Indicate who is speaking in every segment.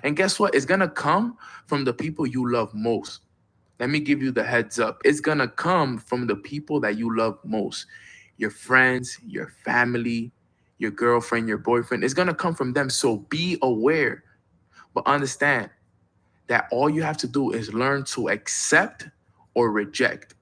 Speaker 1: And guess what? It's going to come from the people you love most. Let me give you the heads up. It's going to come from the people that you love most. Your friends, your family, your girlfriend, your boyfriend. It's going to come from them. So be aware, but understand that all you have to do is learn to accept or reject.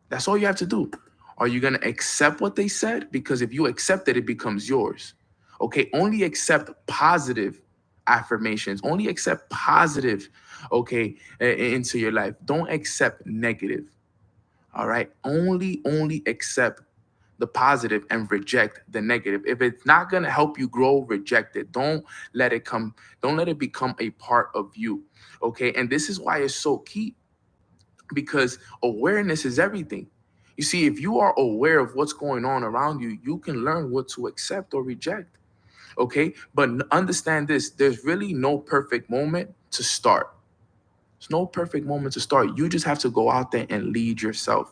Speaker 1: That's all you have to do. Are you going to accept what they said? Because if you accept it, it becomes yours. Okay, only accept positive affirmations. Only accept positive, okay, into your life. Don't accept negative. All right, only accept the positive and reject the negative. If it's not going to help you grow, reject it. Let it come, don't let it become a part of you. Okay, and this is why it's so key, because awareness is everything. You see, if you are aware of what's going on around you, you can learn what to accept or reject. Okay, but understand this: there's really no perfect moment to start. There's no perfect moment to start. You just have to go out there and lead yourself.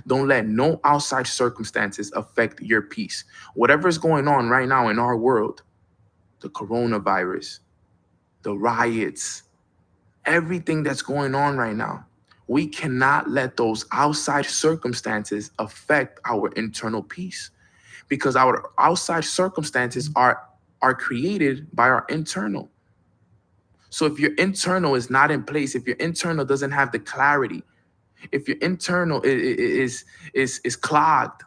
Speaker 1: Don't let no outside circumstances affect your peace. Whatever is going on right now in our world, the coronavirus, the riots, everything that's going on right now, we cannot let those outside circumstances affect our internal peace, because our outside circumstances are created by our internal. So if your internal is not in place, if your internal doesn't have the clarity, if your internal is clogged,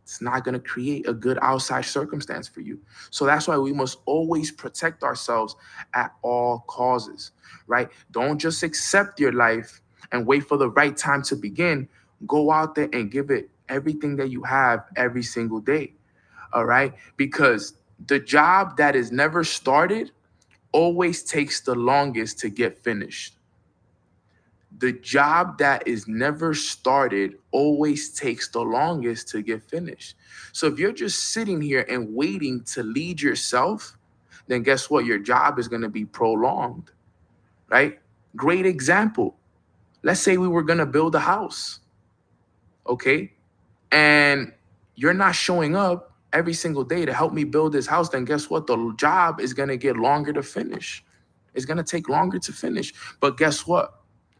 Speaker 1: it's not going to create a good outside circumstance for you. So that's why we must always protect ourselves at all causes, right? Don't just accept your life and wait for the right time to begin. Go out there and give it everything that you have every single day, all right? Because the job that is never started always takes the longest to get finished. The job that is never started always takes the longest to get finished. So if you're just sitting here and waiting to lead yourself, then guess what? Your job is going to be prolonged, right? Great example. Let's say we were going to build a house, okay? And you're not showing up every single day to help me build this house, then guess what? The job is going to get longer to finish. It's going to take longer to finish. But guess what?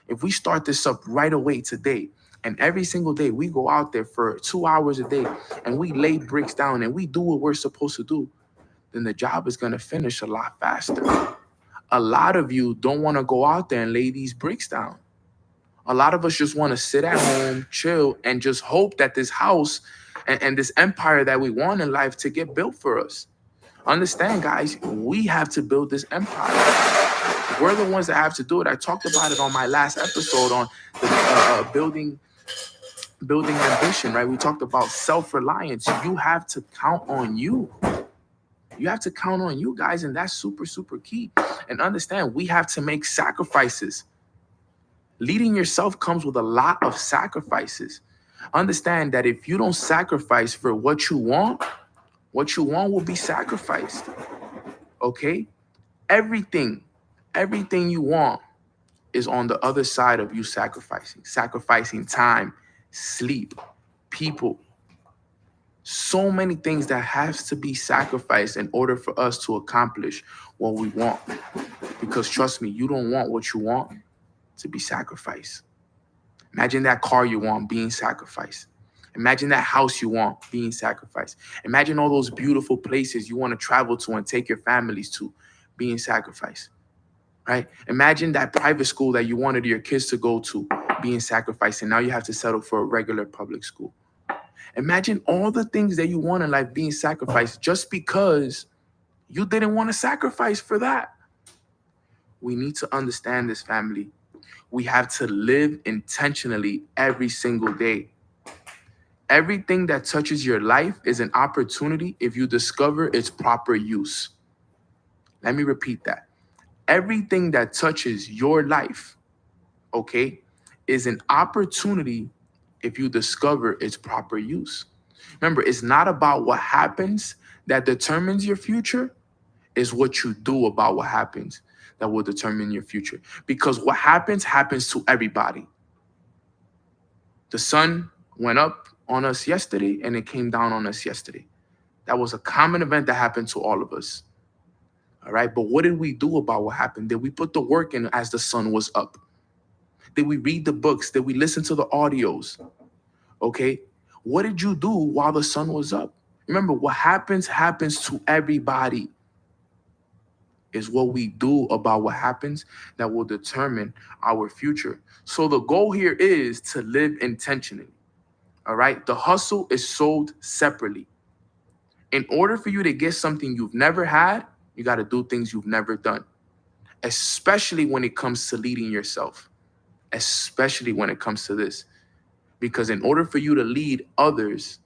Speaker 1: If we start this up right away today, and every single day we go out there for 2 hours a day and we lay bricks down and we do what we're supposed to do, then the job is going to finish a lot faster. A lot of you don't want to go out there and lay these bricks down. A lot of us just want to sit at home, chill, and just hope that this house and this empire that we want in life to get built for us. Understand, guys, we have to build this empire. We're the ones that have to do it. I talked about it on my last episode on the building ambition, right? We talked about self-reliance. You have to count on you. You have to count on you, guys, and that's super, super key. And understand, we have to make sacrifices. Leading yourself comes with a lot of sacrifices. Understand that if you don't sacrifice for what you want will be sacrificed. Okay? Everything, everything you want is on the other side of you sacrificing time, sleep, people. So many things that has to be sacrificed in order for us to accomplish what we want. Because trust me, you don't want what you want to be sacrificed. Imagine that car you want being sacrificed. Imagine that house you want being sacrificed. Imagine all those beautiful places you want to travel to and take your families to being sacrificed, right? Imagine that private school that you wanted your kids to go to being sacrificed, and now you have to settle for a regular public school. Imagine all the things that you want in life being sacrificed just because you didn't want to sacrifice for that. We need to understand this, family. We have to live intentionally every single day. Everything that touches your life is an opportunity if you discover its proper use. Let me repeat that. Everything that touches your life, okay, is an opportunity if you discover its proper use. Remember, it's not about what happens that determines your future, it's what you do about what happens that will determine your future. Because what happens to everybody. The sun went up on us yesterday and it came down on us yesterday. That was a common event that happened to all of us. All right. But what did we do about what happened? Did we put the work in as the sun was up? Did we read the books? Did we listen to the audios? Okay. What did you do while the sun was up? Remember, what happens to everybody. Is what we do about what happens that will determine our future. So the goal here is to live intentionally. All right. The hustle is sold separately. In order for you to get something you've never had, you got to do things you've never done, especially when it comes to leading yourself, especially when it comes to this. Because in order for you to lead others,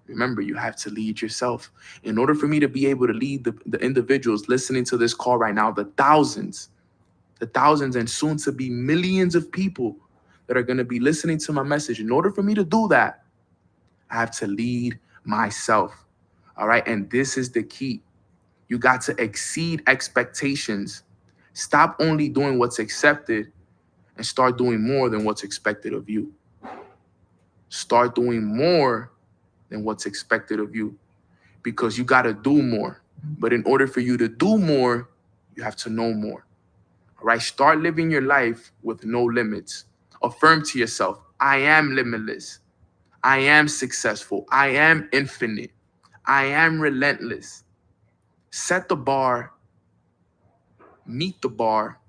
Speaker 1: remember, you have to lead yourself. In order for me to be able to lead the individuals listening to this call right now, the thousands, and soon to be millions of people that are going to be listening to my message, in order for me to do that, I have to lead myself. All right. And this is the key. You got to exceed expectations. Stop only doing what's accepted and start doing more than what's expected of you. Start doing more than what's expected of you, because you got to do more. But in order for you to do more, you have to know more. All right. Start living your life with no limits. Affirm to yourself, I am limitless. I am successful. I am infinite. I am relentless. Set the bar, meet the bar,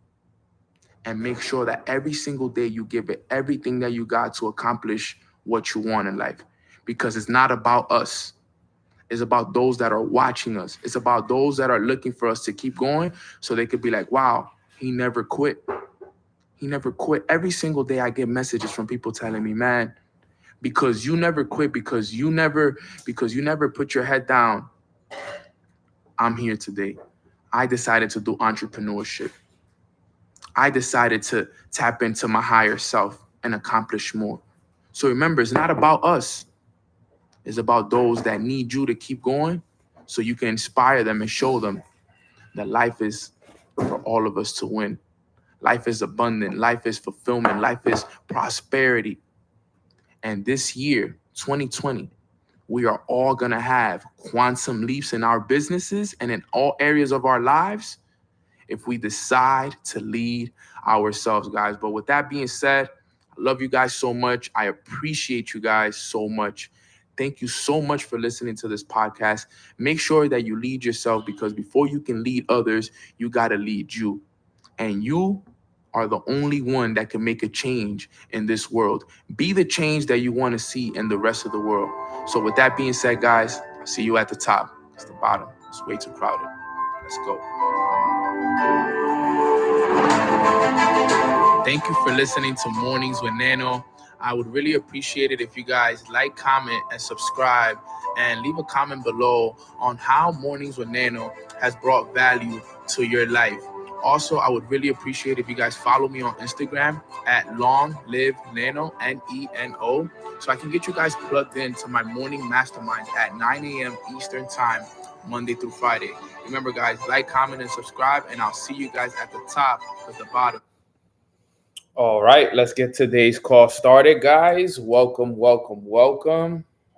Speaker 1: and make sure that every single day you give it everything that you got to accomplish what you want in life. Because it's not about us. It's about those that are watching us. It's about those that are looking for us to keep going so they could be like, wow, he never quit. He never quit. Every single day I get messages from people telling me, man, because you never quit, because you never put your head down, I'm here today. I decided to do entrepreneurship. I decided to tap into my higher self and accomplish more. So remember, it's not about us. It's about those that need you to keep going so you can inspire them and show them that life is for all of us to win. Life is abundant. Life is fulfillment. Life is prosperity. And this year, 2020, we are all going to have quantum leaps in our businesses and in all areas of our lives if we decide to lead ourselves, guys. But with that being said, I love you guys so much. I appreciate you guys so much. Thank you so much for listening to this podcast. Make sure that you lead yourself, because before you can lead others, you got to lead you. And you are the only one that can make a change in this world. Be the change that you want to see in the rest of the world. So with that being said, guys, I'll see you at the top. It's the bottom. It's way too crowded. Let's go. Thank you for listening to Mornings with Nano. I would really appreciate it if you guys like, comment, and subscribe, and leave a comment below on how Mornings with Nano has brought value to your life. Also, I would really appreciate if you guys follow me on Instagram at Long Live Nano, Neno, so I can get you guys plugged into my morning masterminds at 9 a.m. Eastern Time, Monday through Friday. Remember, guys, like, comment, and subscribe, and I'll see you guys at the top at the bottom. All right, let's get today's call started, guys. Welcome.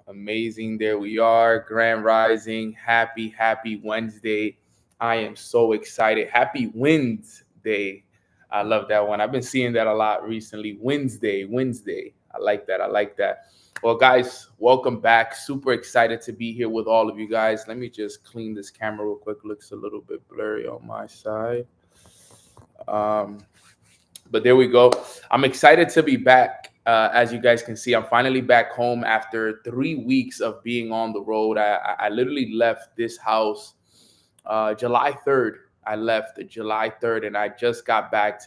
Speaker 1: Amazing. There we are. Grand Rising. Happy Wednesday. I am so excited. Happy Wednesday. I love that one. I've been seeing that a lot recently. Wednesday. I like that. Well, guys, welcome back. Super excited to be here with all of you guys. Let me just clean this camera real quick. Looks a little bit blurry on my side. But there we go. I'm excited to be back. As you guys can see, I'm finally back home after 3 weeks of being on the road. I literally left this house July 3rd. I left July 3rd, and I just got back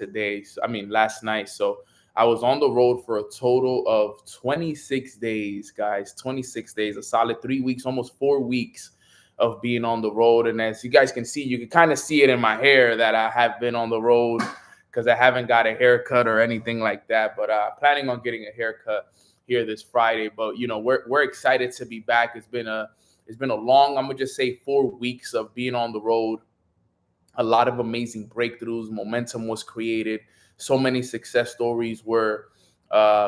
Speaker 1: last night. So I was on the road for a total of 26 days, guys. 26 days, a solid 3 weeks, almost 4 weeks of being on the road. And as you guys can see, you can kind of see it in my hair that I have been on the road, because I haven't got a haircut or anything like that. But planning on getting a haircut here this Friday. But we're excited to be back. It's been a long, I'm gonna just say, 4 weeks of being on the road. A lot of amazing breakthroughs. Momentum was created. So many success stories were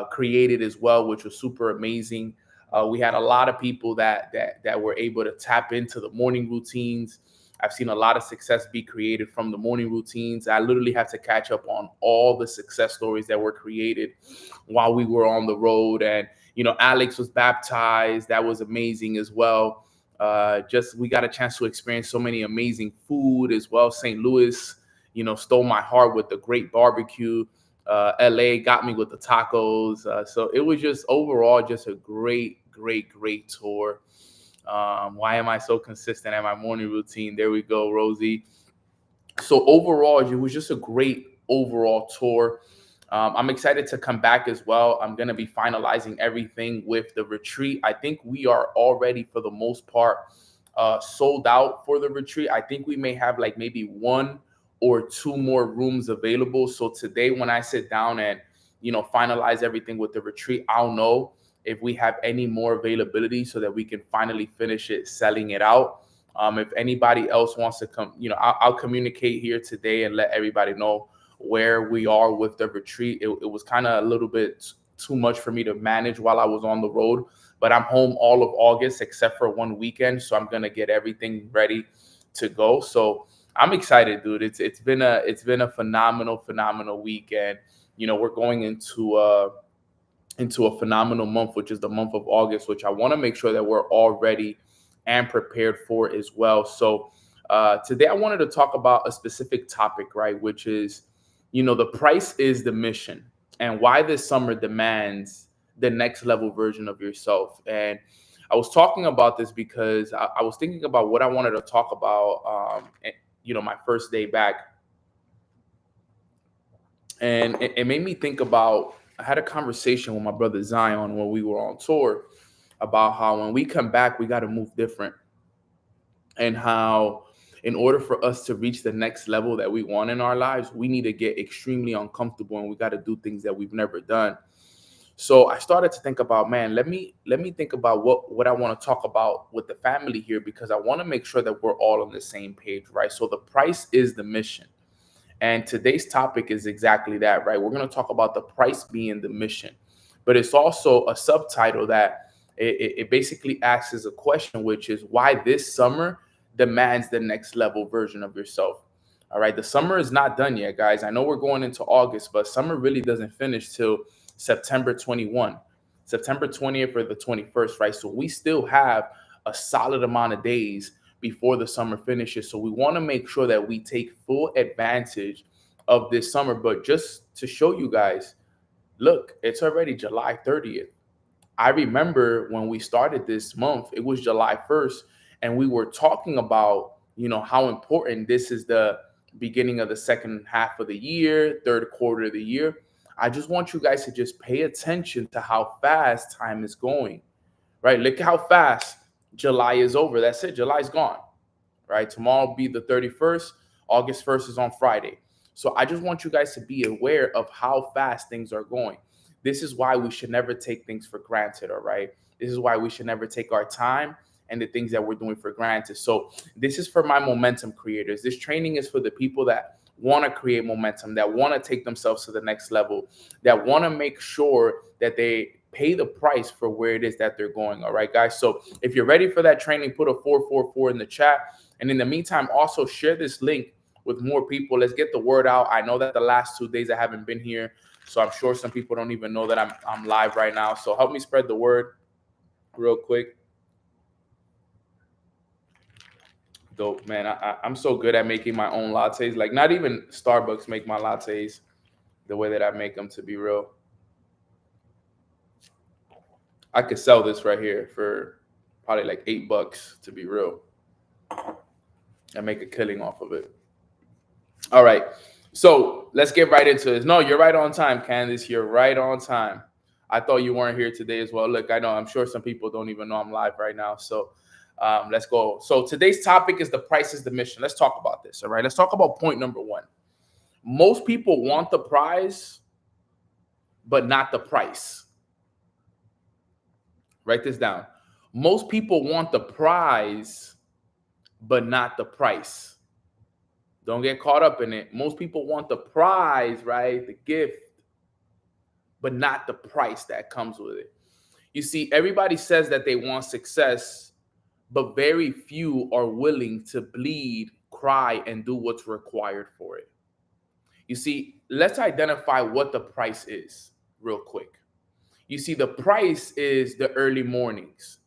Speaker 1: created as well, which was super amazing. We had a lot of people that were able to tap into the morning routines. I've seen a lot of success be created from the morning routines. I literally had to catch up on all the success stories that were created while we were on the road. And, Alex was baptized. That was amazing as well. Just we got a chance to experience so many amazing food as well. St. Louis, stole my heart with the great barbecue. LA got me with the tacos. So it was just overall just a great, great, great tour. Why am I so consistent at my morning routine? There we go, Rosie. So overall, it was just a great overall tour. I'm excited to come back as well. I'm going to be finalizing everything with the retreat. I think we are already, for the most part, sold out for the retreat. I think we may have like maybe one or two more rooms available. So today, when I sit down and, finalize everything with the retreat, I'll know if we have any more availability so that we can finally finish it, selling it out. If anybody else wants to come, I'll communicate here today and let everybody know where we are with the retreat. It was kind of a little bit too much for me to manage while I was on the road, but I'm home all of August except for one weekend. So I'm going to get everything ready to go. So I'm excited, dude. It's been a phenomenal week. And, we're going into a phenomenal month, which is the month of August, which I want to make sure that we're all ready and prepared for as well. So today I wanted to talk about a specific topic, right? Which is, the price is the mission, and why this summer demands the next level version of yourself. And I was talking about this because I was thinking about what I wanted to talk about, my first day back. And it made me think about, I had a conversation with my brother Zion when we were on tour about how when we come back, we got to move different. And how, in order for us to reach the next level that we want in our lives, we need to get extremely uncomfortable, and we got to do things that we've never done. So I started to think about, man, let me think about what I want to talk about with the family here, because I want to make sure that we're all on the same page, right? So the price is the mission. And today's topic is exactly that, right? We're going to talk about the price being the mission, but it's also a subtitle that it basically asks a question, which is why this summer demands the next level version of yourself. All right. The summer is not done yet, guys. I know we're going into August, but summer really doesn't finish till September 21, September 20th or the 21st, right? So we still have a solid amount of days before the summer finishes. So we want to make sure that we take full advantage of this summer. But just to show you guys, look, it's already July 30th. I remember when we started this month, it was July 1st, and we were talking about, how important this is, the beginning of the second half of the year, third quarter of the year. I just want you guys to just pay attention to how fast time is going, right? Look how fast July is over. That's it. July's gone, right? Tomorrow will be the 31st. August 1st is on Friday. So I just want you guys to be aware of how fast things are going. This is why we should never take things for granted, all right? This is why we should never take our time and the things that we're doing for granted. So this is for my momentum creators. This training is for the people that want to create momentum, that want to take themselves to the next level, that want to make sure that they pay the price for where it is that they're going. All right, guys. So if you're ready for that training, put a 444 in the chat. And in the meantime, also share this link with more people. Let's get the word out. I know that the last 2 days I haven't been here, so I'm sure some people don't even know that I'm live right now. So help me spread the word real quick. Dope, man. I'm so good at making my own lattes. Like, not even Starbucks make my lattes the way that I make them, to be real. I could sell this right here for probably like $8, to be real. I make a killing off of it. All right. So let's get right into this. No, you're right on time, Candice. You're right on time. I thought you weren't here today as well. Look, I know, I'm sure some people don't even know I'm live right now. So let's go. So today's topic is the price is the mission. Let's talk about this. All right. Let's talk about point number one. Most people want the prize, but not the price. Write this down. Most people want the prize, but not the price. Don't get caught up in it. Most people want the prize, right? The gift, but not the price that comes with it. You see, everybody says that they want success, but very few are willing to bleed, cry, and do what's required for it. You see, let's identify what the price is real quick. You see, the price is the early mornings,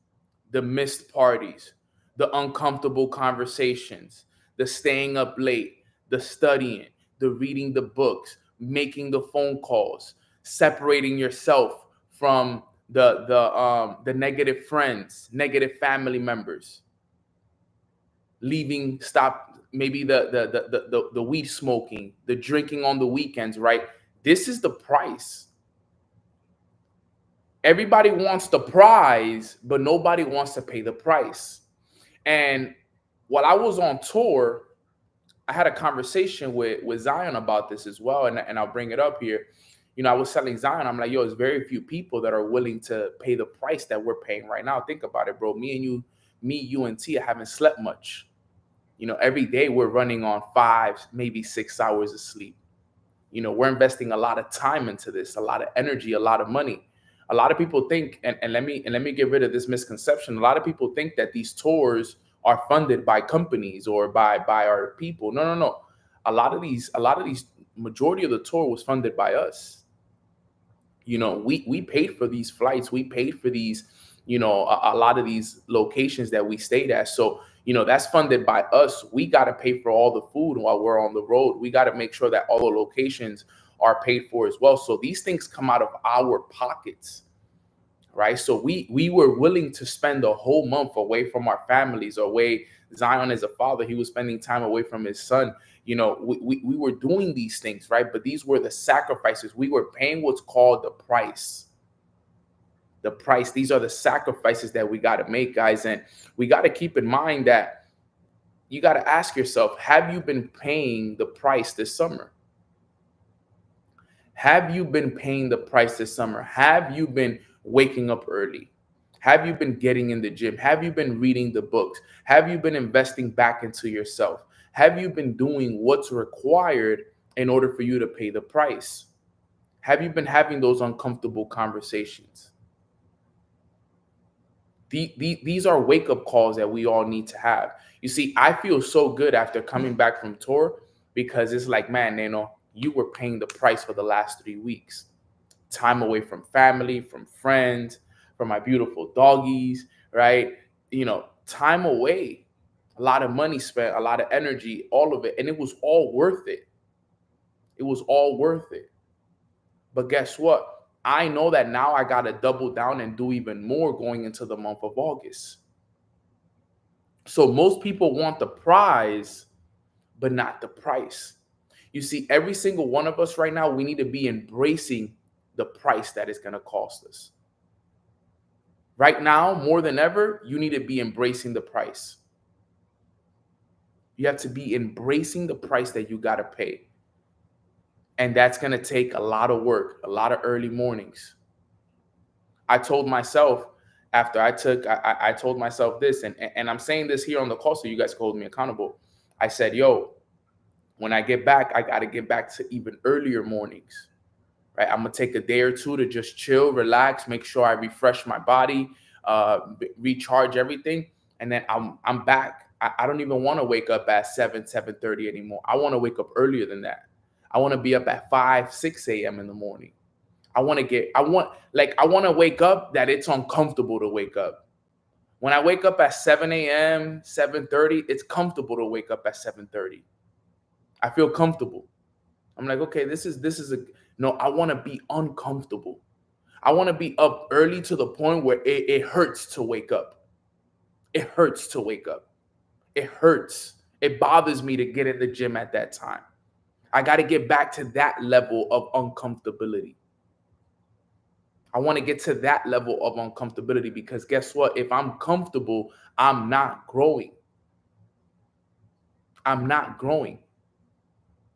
Speaker 1: the missed parties, the uncomfortable conversations, the staying up late, the studying, the reading the books, making the phone calls, separating yourself from the negative friends, negative family members, leaving, stop maybe the weed smoking, the drinking on the weekends, right? This is the price. Everybody wants the prize, but nobody wants to pay the price. And while I was on tour, I had a conversation with Zion about this as well, and I'll bring it up here. You know, I was telling Zion, I'm like, yo, there's very few people that are willing to pay the price that we're paying right now. Think about it, bro. You and Tia haven't slept much. You know, every day we're running on 5, maybe 6 hours of sleep. You know, we're investing a lot of time into this, a lot of energy, a lot of money. A lot of people think, and let me get rid of this misconception. A lot of people think that these tours are funded by companies or by our people. No, no, no. A lot of these majority of the tour was funded by us. You know, we paid for these flights, we paid for these, you know, a lot of these locations that we stayed at. So, you know, that's funded by us. We got to pay for all the food while we're on the road. We got to make sure that all the locations are paid for as well. So these things come out of our pockets, right? So we were willing to spend a whole month away from our families, away. Zion as a father, he was spending time away from his son. You know, we were doing these things, right? But these were the sacrifices. We were paying what's called the price. The price. These are the sacrifices that we got to make, guys. And we got to keep in mind that you got to ask yourself, have you been paying the price this summer? Have you been paying the price this summer? Have you been waking up early? Have you been getting in the gym? Have you been reading the books? Have you been investing back into yourself? Have you been doing what's required in order for you to pay the price? Have you been having those uncomfortable conversations? These are wake up calls that we all need to have. You see, I feel so good after coming back from tour because it's like, man, you know, you were paying the price for the last 3 weeks. Time away from family, from friends, from my beautiful doggies, right? You know, time away, a lot of money spent, a lot of energy, all of it. And it was all worth it. It was all worth it. But guess what? I know that now I got to double down and do even more going into the month of August. So most people want the prize, but not the price. You see, every single one of us right now, we need to be embracing the price that it's going to cost us. Right now, more than ever, you need to be embracing the price. You have to be embracing the price that you got to pay. And that's going to take a lot of work, a lot of early mornings. I told myself after I told myself this, and I'm saying this here on the call so you guys can hold me accountable. I said, yo, when I get back, I got to get back to even earlier mornings, right? I'm going to take a day or two to just chill, relax, make sure I refresh my body, recharge everything. And then I'm back. I don't even want to wake up at 7:30 anymore. I want to wake up earlier than that. I want to be up at 5, 6 a.m. in the morning. I want to wake up that it's uncomfortable to wake up. When I wake up at 7 a.m., 7:30, it's comfortable to wake up at 7:30. I feel comfortable. I'm like, okay, this is no, I want to be uncomfortable. I want to be up early to the point where it hurts to wake up. It hurts to wake up. It hurts. It bothers me to get in the gym at that time. I got to get back to that level of uncomfortability. I want to get to that level of uncomfortability because guess what? If I'm comfortable, I'm not growing. I'm not growing.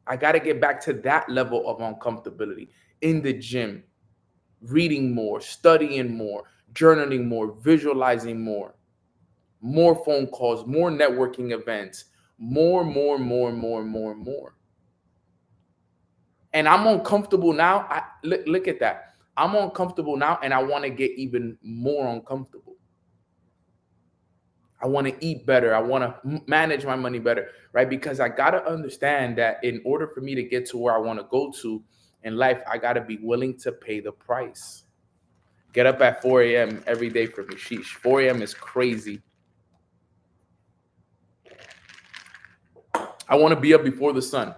Speaker 1: I got to get back to that level of uncomfortability in the gym, reading more, studying more, journaling more, visualizing more phone calls, more networking events, more. And I'm uncomfortable now. Look at that. I'm uncomfortable now and I want to get even more uncomfortable. I want to eat better. I want to manage my money better, right? Because I got to understand that in order for me to get to where I want to go to in life, I got to be willing to pay the price. Get up at 4 a.m. every day for me. Sheesh. 4 a.m. is crazy. I want to be up before the sun.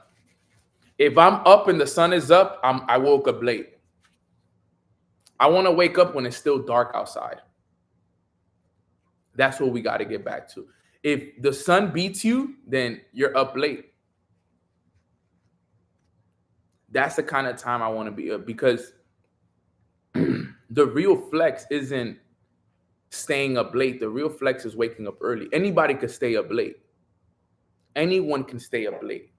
Speaker 1: If I'm up and the sun is up, I woke up late. I want to wake up when it's still dark outside. That's what we got to get back to. If the sun beats you, then you're up late. That's the kind of time I want to be up, because the real flex isn't staying up late. The real flex is waking up early. Anybody could stay up late. Anyone can stay up late.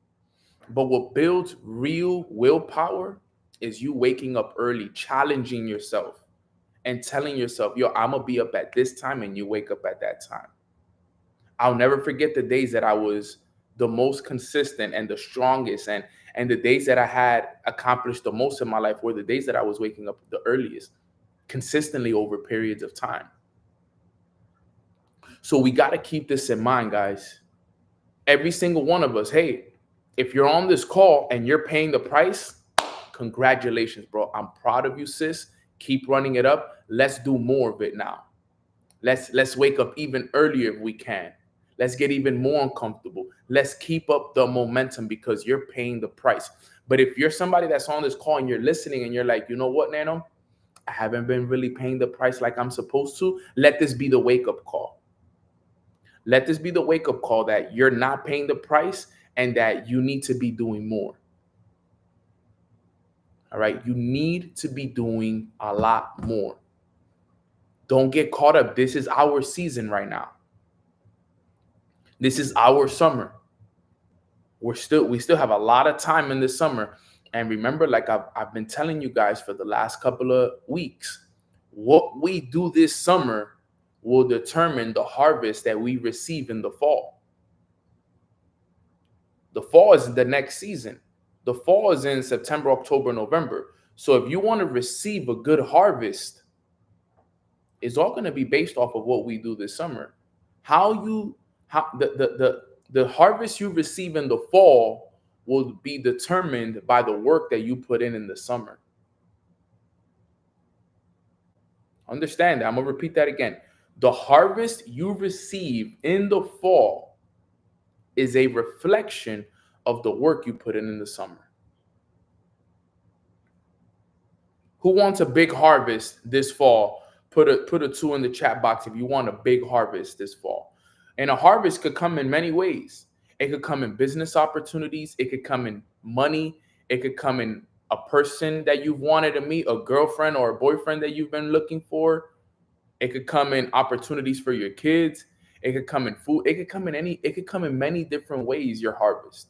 Speaker 1: But what builds real willpower is you waking up early, challenging yourself and telling yourself, yo, I'm going to be up at this time, and you wake up at that time. I'll never forget the days that I was the most consistent and the strongest, and the days that I had accomplished the most in my life were the days that I was waking up the earliest, consistently over periods of time. So we got to keep this in mind, guys. Every single one of us, hey, if you're on this call and you're paying the price, congratulations, bro. I'm proud of you, sis. Keep running it up. Let's do more of it now. Let's wake up even earlier if we can. Let's get even more uncomfortable. Let's keep up the momentum, because you're paying the price. But if you're somebody that's on this call and you're listening and you're like, you know what, Nano, I haven't been really paying the price like I'm supposed to, let this be the wake-up call. Let this be the wake-up call that you're not paying the price and that you need to be doing more. All right? You need to be doing a lot more. Don't get caught up. This is our season right now. This is our summer. We still have a lot of time in the summer. And remember, like I've been telling you guys for the last couple of weeks, what we do this summer will determine the harvest that we receive in the fall. The fall is the next season. The fall is in September, October, November. So if you want to receive a good harvest, it's all going to be based off of what we do this summer. The harvest you receive in the fall will be determined by the work that you put in the summer. Understand that. I'm going to repeat that again. The harvest you receive in the fall is a reflection of the work you put in the summer. Who wants a big harvest this fall? Put a 2 in the chat box if you want a big harvest this fall. And a harvest could come in many ways. It could come in business opportunities. It could come in money. It could come in a person that you've wanted to meet, a girlfriend or a boyfriend that you've been looking for. It could come in opportunities for your kids. It could come in food. It could come in many different ways, your harvest.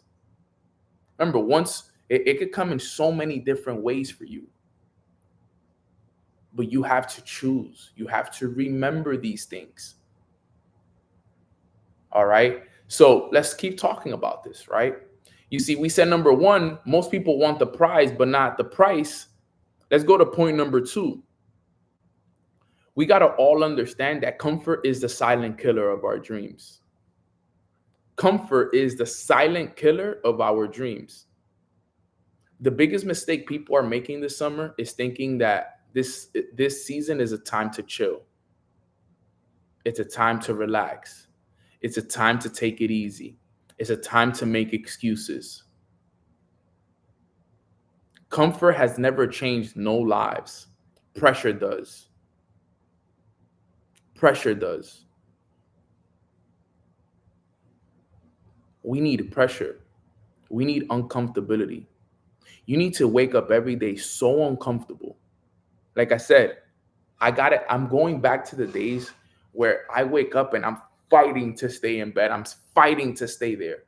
Speaker 1: Remember, it could come in so many different ways for you. But you have to choose. You have to remember these things. All right. So let's keep talking about this, right? You see, we said number one, most people want the prize, but not the price. Let's go to point number 2. We got to all understand that comfort is the silent killer of our dreams. Comfort is the silent killer of our dreams. The biggest mistake people are making this summer is thinking that this season is a time to chill. It's a time to relax. It's a time to take it easy. It's a time to make excuses. Comfort has never changed no lives. Pressure does. Pressure does. We need pressure. We need uncomfortability. You need to wake up every day so uncomfortable. Like I said, I'm going back to the days where I wake up and I'm fighting to stay in bed. I'm fighting to stay there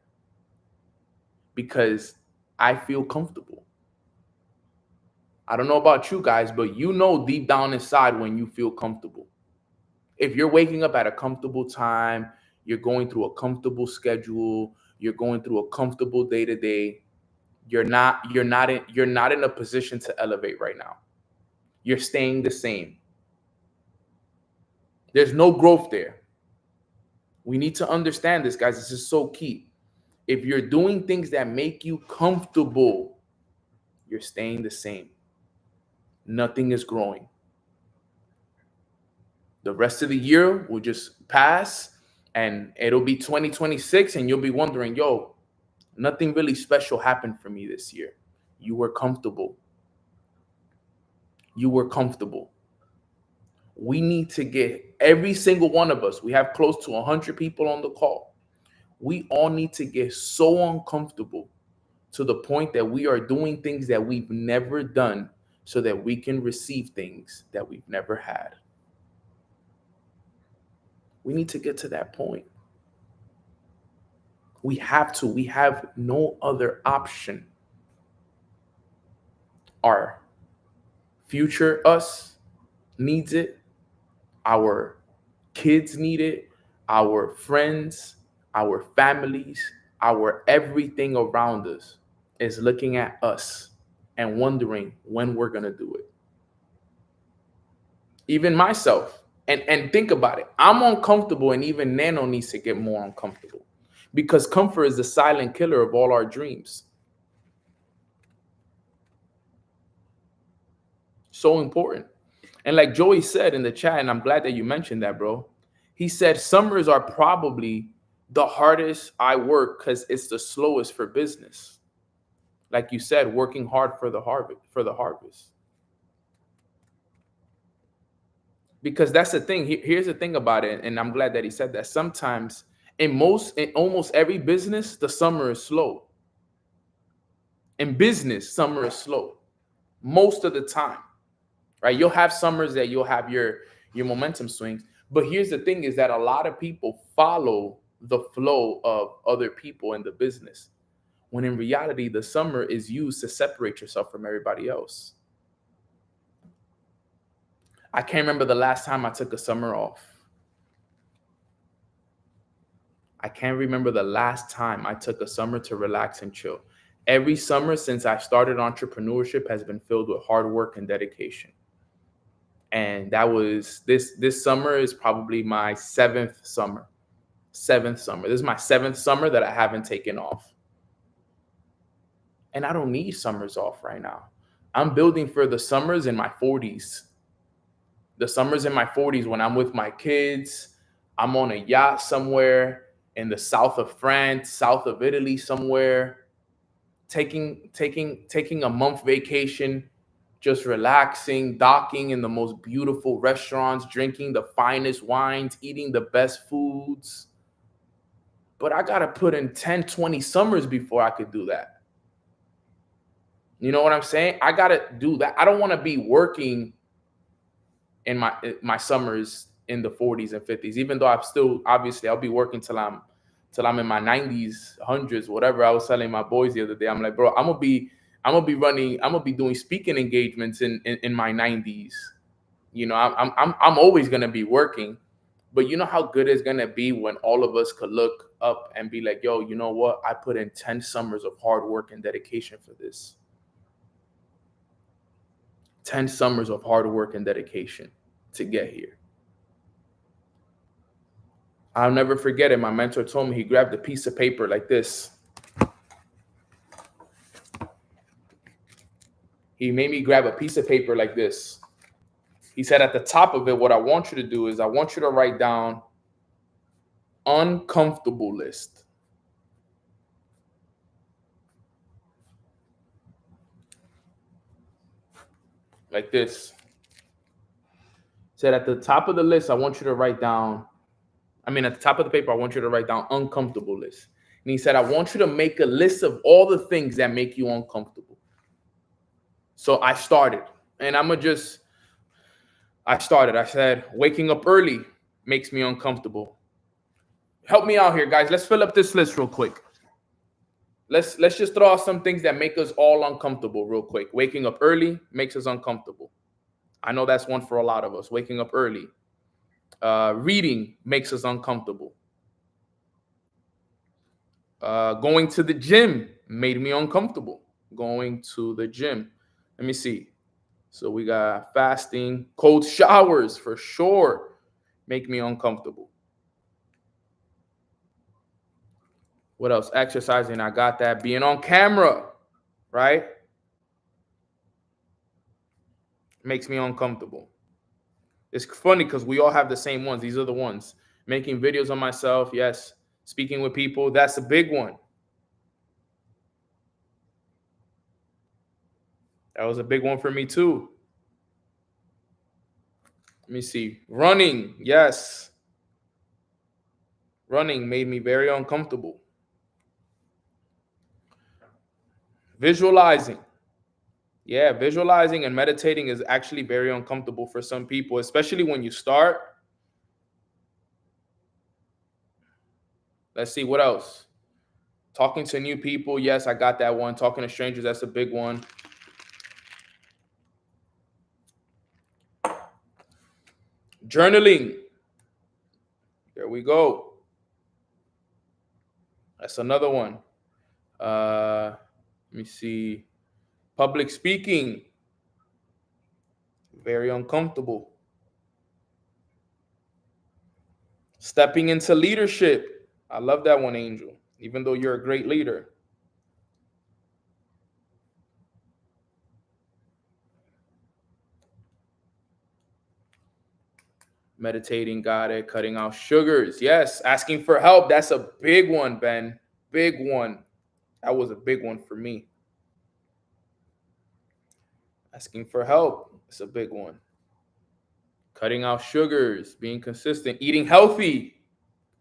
Speaker 1: because I feel comfortable. I don't know about you guys, but you know deep down inside when you feel comfortable. If you're waking up at a comfortable time, you're going through a comfortable schedule, you're going through a comfortable day-to-day, you're not in a position to elevate right now. You're staying the same. There's no growth there. We need to understand this, guys. This is so key. If you're doing things that make you comfortable, you're staying the same. Nothing is growing. The rest of the year will just pass and it'll be 2026 and you'll be wondering, yo, nothing really special happened for me this year. You were comfortable. You were comfortable. We need to get every single one of us. We have close to 100 people on the call. We all need to get so uncomfortable to the point that we are doing things that we've never done so that we can receive things that we've never had. We need to get to that point. We have to. We have no other option. Our future us needs it. Our kids need it. Our friends, our families, our everything around us is looking at us and wondering when we're going to do it. Even myself. And think about it. I'm uncomfortable, and even Nano needs to get more uncomfortable because comfort is the silent killer of all our dreams. So important. And like Joey said in the chat, and I'm glad that you mentioned that, bro. He said summers are probably the hardest I work because it's the slowest for business. Like you said, working hard for the harvest. Because that's the thing. Here's the thing about it, and I'm glad that he said that. Sometimes in almost every business, the summer is slow. In business, summer is slow most of the time, right? You'll have summers that you'll have your momentum swings. But here's the thing is that a lot of people follow the flow of other people in the business, when in reality, the summer is used to separate yourself from everybody else. I can't remember the last time I took a summer off. I can't remember the last time I took a summer to relax and chill. Every summer since I started entrepreneurship has been filled with hard work and dedication. And that was this summer is probably my seventh summer. This is my seventh summer that I haven't taken off. And I don't need summers off right now. I'm building for the summers in my 40s. The summers in my 40s when I'm with my kids, I'm on a yacht somewhere in the south of France, south of Italy somewhere, taking a month vacation, just relaxing, docking in the most beautiful restaurants, drinking the finest wines, eating the best foods. But I got to put in 10, 20 summers before I could do that. You know what I'm saying? I got to do that. I don't want to be working in my summers in the 40s and 50s, even though I'm still, obviously, I'll be working till I'm in my 90s, hundreds, whatever. I was telling my boys the other day, I'm like, bro, I'm gonna be doing speaking engagements in my 90s. You know, I'm always gonna be working, but you know how good it's gonna be when all of us could look up and be like, yo, you know what? I put in 10 summers of hard work and dedication for this. 10 summers of hard work and dedication to get here. I'll never forget it. My mentor told me, he grabbed a piece of paper like this. He made me grab a piece of paper like this. He said at the top of it, what I want you to do is I want you to write down uncomfortable list. Like this. Said at the top of the list, I want you to write down, at the top of the paper, I want you to write down uncomfortable list. And he said, I want you to make a list of all the things that make you uncomfortable. So I started, and I said, waking up early makes me uncomfortable. Help me out here, guys. Let's fill up this list real quick. Let's just throw out some things that make us all uncomfortable real quick. Waking up early makes us uncomfortable. I know that's one for a lot of us. Waking up early. Reading makes us uncomfortable. Going to the gym made me uncomfortable. Going to the gym. Let me see. So we got fasting. Cold showers for sure make me uncomfortable. What else? Exercising, I got that. Being on camera, right? Makes me uncomfortable. It's funny because we all have the same ones. These are the ones. Making videos on myself, yes. Speaking with people, that's a big one. That was a big one for me too. Let me see. Running, yes. Running made me very uncomfortable. Visualizing. Yeah, visualizing and meditating is actually very uncomfortable for some people, especially when you start. Let's see what else. Talking to new people. Yes, I got that one. Talking to strangers, that's a big one. Journaling. There we go. That's another one. Let me see. Public speaking. Very uncomfortable. Stepping into leadership. I love that one, Angel. Even though you're a great leader. Meditating, got it. Cutting out sugars. Yes. Asking for help. That's a big one, Ben. Big one. That was a big one for me. Asking for help. It's a big one. Cutting out sugars. Being consistent. Eating healthy.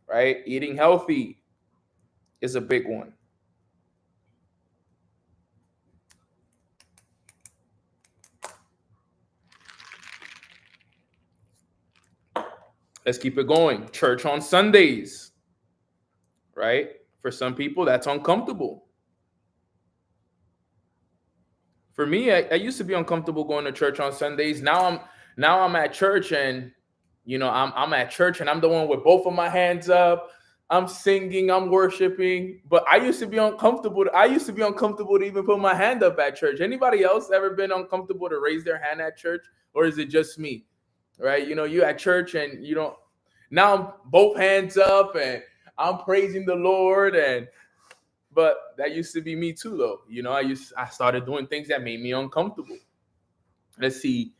Speaker 1: Right? Eating healthy is a big one. Let's keep it going. Church on Sundays. Right? For some people, that's uncomfortable. For me, I used to be uncomfortable going to church on Sundays. Now I'm at church, and I'm at church and I'm the one with both of my hands up. I'm singing, I'm worshiping. But I used to be uncomfortable. I used to be uncomfortable to even put my hand up at church. Anybody else ever been uncomfortable to raise their hand at church? Or is it just me? Right? You at church and you don't now I'm both hands up and I'm praising the Lord, but that used to be me too, though. I started doing things that made me uncomfortable. Let's see.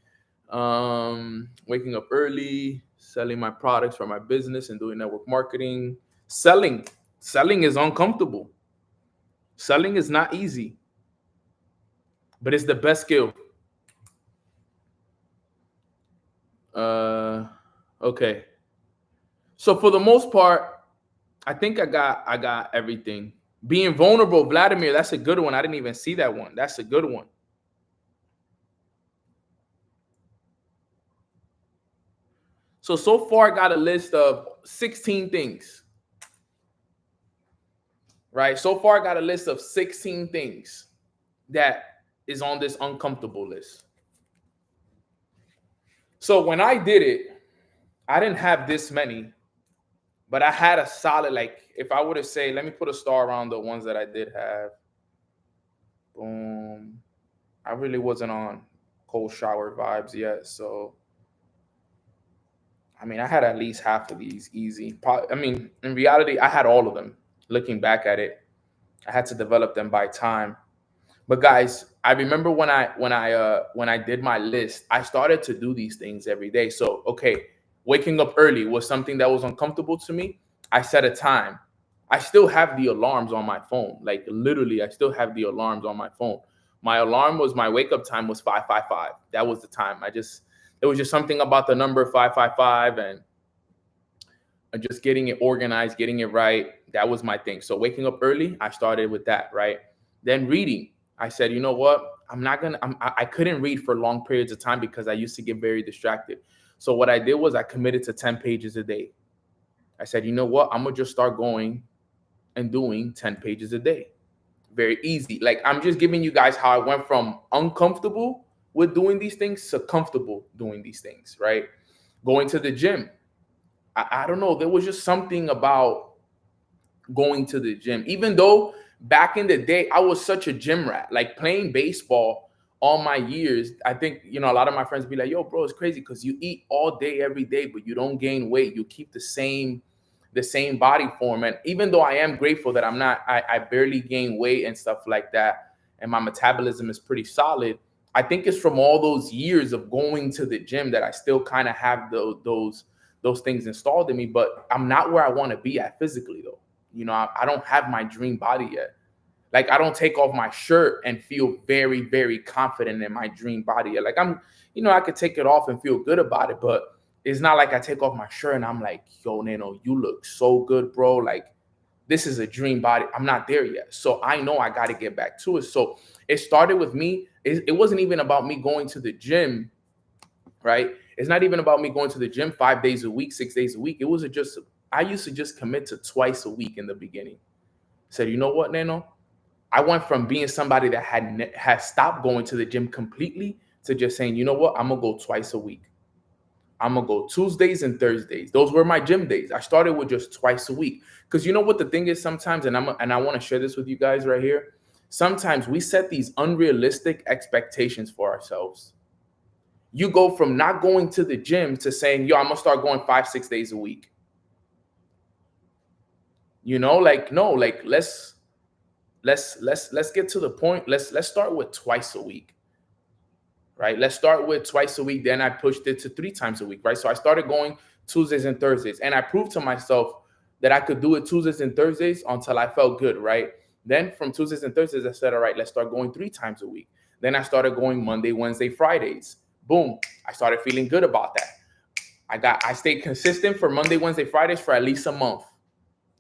Speaker 1: Waking up early, selling my products for my business and doing network marketing. Selling is uncomfortable. Selling is not easy, but it's the best skill. Okay. So for the most part, I think I got everything. Being vulnerable, Vladimir, that's a good one. I didn't even see that one. That's a good one. So far I got a list of 16 things. Right? So far I got a list of 16 things that is on this uncomfortable list. So when I did it, I didn't have this many, but I had a solid, like, if I would have say, let me put a star around the ones that I did have. Boom. I really wasn't on cold shower vibes yet. So, I mean, I had at least half of these easy. I mean, in reality, I had all of them. Looking back at it, I had to develop them by time. But guys, I remember when I did my list, I started to do these things every day. So, okay, waking up early was something that was uncomfortable to me. I set a time. I still have the alarms on my phone. Like literally, I still have the alarms on my phone. My wake up time was 5:55. That was the time. It was just something about the number 5:55 and just getting it organized, getting it right. That was my thing. So waking up early, I started with that, right? Then reading. I said, you know what? I couldn't read for long periods of time because I used to get very distracted. So what I did was I committed to 10 pages a day. I said, you know what? I'm going to just start going and doing 10 pages a day. Very easy. Like, I'm just giving you guys how I went from uncomfortable with doing these things to comfortable doing these things, right? Going to the gym. I don't know. There was just something about going to the gym. Even though back in the day, I was such a gym rat, like playing baseball all my years. I think, a lot of my friends be like, yo, bro, it's crazy because you eat all day, every day, but you don't gain weight. You keep the same the same body form. And even though I am grateful that I barely gain weight and stuff like that, and my metabolism is pretty solid, I think it's from all those years of going to the gym that I still kind of have those things installed in me. But I'm not where I want to be at physically though. I don't have my dream body yet. Like, I don't take off my shirt and feel very, very confident in my dream body yet. Like, I could take it off and feel good about it, but it's not like I take off my shirt and I'm like, yo, Nano, you look so good, bro. Like, this is a dream body. I'm not there yet. So I know I got to get back to it. So it started with me. It wasn't even about me going to the gym, right? It's not even about me going to the gym 5 days a week, 6 days a week. I used to just commit to twice a week in the beginning. Said, you know what, Nano? I went from being somebody that had stopped going to the gym completely to just saying, you know what? I'm going to go twice a week. I'm going to go Tuesdays and Thursdays. Those were my gym days. I started with just twice a week. Because you know what the thing is sometimes, and I want to share this with you guys right here. Sometimes we set these unrealistic expectations for ourselves. You go from not going to the gym to saying, yo, I'm going to start going 5-6 days a week. No, let's get to the point. Let's start with twice a week. Right? Let's start with twice a week. Then I pushed it to 3 times a week, right? So I started going Tuesdays and Thursdays, and I proved to myself that I could do it Tuesdays and Thursdays until I felt good, right? Then from Tuesdays and Thursdays, I said, all right, let's start going 3 times a week. Then I started going Monday, Wednesday, Fridays. Boom. I started feeling good about that. I stayed consistent for Monday, Wednesday, Fridays for at least a month.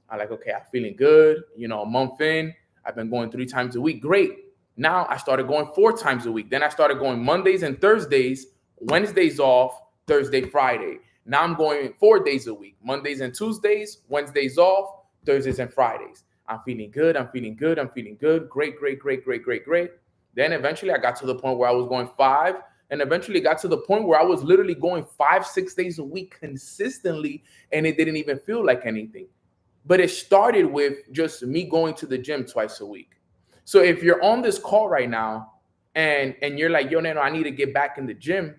Speaker 1: I'm like, okay, I'm feeling good. A month in, I've been going 3 times a week. Great. Now I started going 4 times a week. Then I started going Mondays and Thursdays, Wednesdays off, Thursday, Friday. Now I'm going 4 days a week, Mondays and Tuesdays, Wednesdays off, Thursdays and Fridays. I'm feeling good. I'm feeling good. I'm feeling good. Great, great, great, great, great, great. Then eventually I got to the point where I was going 5, and eventually got to the point where I was literally going 5-6 days a week consistently, and it didn't even feel like anything. But it started with just me going to the gym twice a week. So if you're on this call right now and you're like, yo, Nano, I need to get back in the gym,